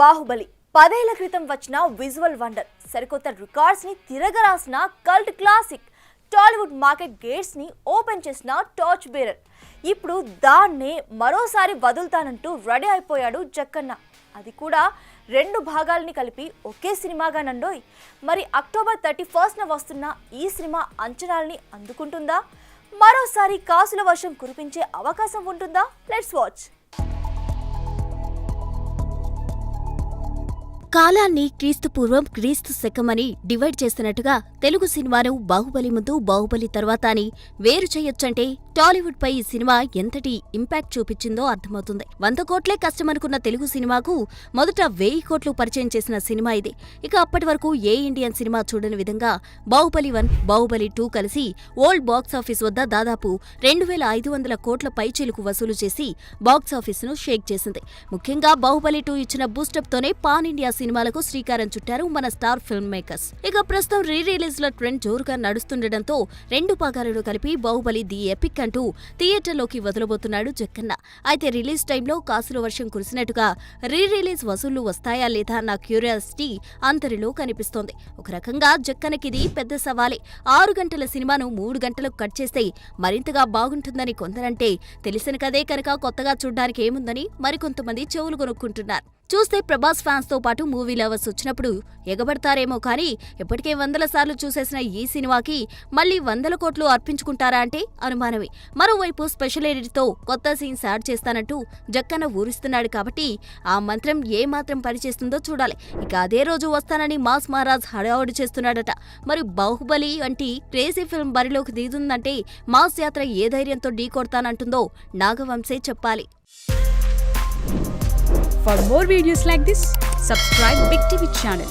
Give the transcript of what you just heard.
బాహుబలి 10 ఏళ్ల క్రితం వచ్చిన విజువల్ వండర్, సరికొత్త రికార్డ్స్ ని తిరగరాసిన cult classic, Tollywood market gates ని ఓపెన్ చేసిన టార్చ్ బేరర్. ఇప్పుడు దాన్నే మరోసారి వదులుతానంటూ రెడీ అయిపోయాడు జక్కన్న. అది కూడా 2 భాగాల్ని కలిపి ఒకే సినిమాగా నండోయ్. మరి అక్టోబర్ 31న వస్తున్న ఈ సినిమా అంచనాల్ని అందుకుంటుందా? మరోసారి కాసుల వర్షం కురిపించే అవకాశం ఉంటుందా? Let's watch. కాలాన్ని క్రీస్తుపూర్వం క్రీస్తు శకమని డివైడ్ చేస్తున్నట్టుగా తెలుగు సినిమాను బాహుబలి ముందు బాహుబలి తర్వాత అని వేరు చేయొచ్చంటే టాలీవుడ్ పై ఈ సినిమా ఎంతటి ఇంపాక్ట్ చూపించిందో అర్థమవుతుంది. 100 కోట్లే కష్టమనుకున్న తెలుగు సినిమాకు మొదట 1000 కోట్లు పరిచయం చేసిన సినిమా ఇది. ఇక అప్పటి వరకు ఏ ఇండియన్ సినిమా చూడని విధంగా బాహుబలి 1, బాహుబలి 2 కలిసి వరల్డ్ బాక్సాఫీస్ వద్ద దాదాపు 2500 కోట్ల పైచిలుకు వసూలు చేసి బాక్సాఫీసును షేక్ చేసింది. ముఖ్యంగా బాహుబలి 2 ఇచ్చిన బూస్టప్ తోనే పాన్ ఇండియా సినిమాలకు శ్రీకారం చుట్టారు మన స్టార్ ఫిల్మ్ మేకర్స్. ఇక ప్రస్తుతం రిలీజ్ ల ట్రెండ్ జోరుగా నడుస్తుండటంతో 2 భాగాలను కలిపి బాహుబలి ది ఎపిక్ అంటూ థియేటర్లోకి వదలబోతున్నాడు జక్కన్న. అయితే రిలీజ్ టైంలో కాసుల వర్షం కురిసినట్టుగా రిలీజ్ వసూళ్లు వస్తాయా లేదా అన్న క్యూరియాసిటీ అందరిలో కనిపిస్తోంది. ఒక రకంగా జక్కన్నకిది పెద్ద సవాలే. 6 గంటల సినిమాను 3 గంటలకు కట్ చేస్తే మరింతగా బాగుంటుందని కొందరంటే, తెలిసిన కదే కనుక కొత్తగా చూడ్డానికి ఏముందని మరికొంతమంది చెవులు కొనుక్కుంటున్నారు. చూస్తే ప్రభాస్ ఫ్యాన్స్ తో పాటు మూవీ లవర్స్ వచ్చినప్పుడు ఎగబడతారేమో కానీ ఇప్పటికే 100 సార్లు చూసేసిన ఈ సినిమాకి మళ్లీ 100 కోట్లు అర్పించుకుంటారా అంటే అనుమానమే. మరోవైపు స్పెషల్ ఎడిట్ తో కొత్త సీన్స్ యాడ్ చేస్తానంటూ జక్కన్న ఊరిస్తున్నాడు కాబట్టి ఆ మంత్రం ఏ మాత్రం పనిచేస్తుందో చూడాలి. ఇక అదే రోజు వస్తానని మాస్ మహారాజ్ హడావుడి చేస్తున్నాడట. మరి బాహుబలి వంటి క్రేజీ ఫిల్మ్ బరిలోకి దిగుతుందంటే మాస్ యాత్ర ఏ ధైర్యంతో ఢీకొడతానంటుందో నాగవంశే చెప్పాలి. For more videos like this, subscribe Big TV channel.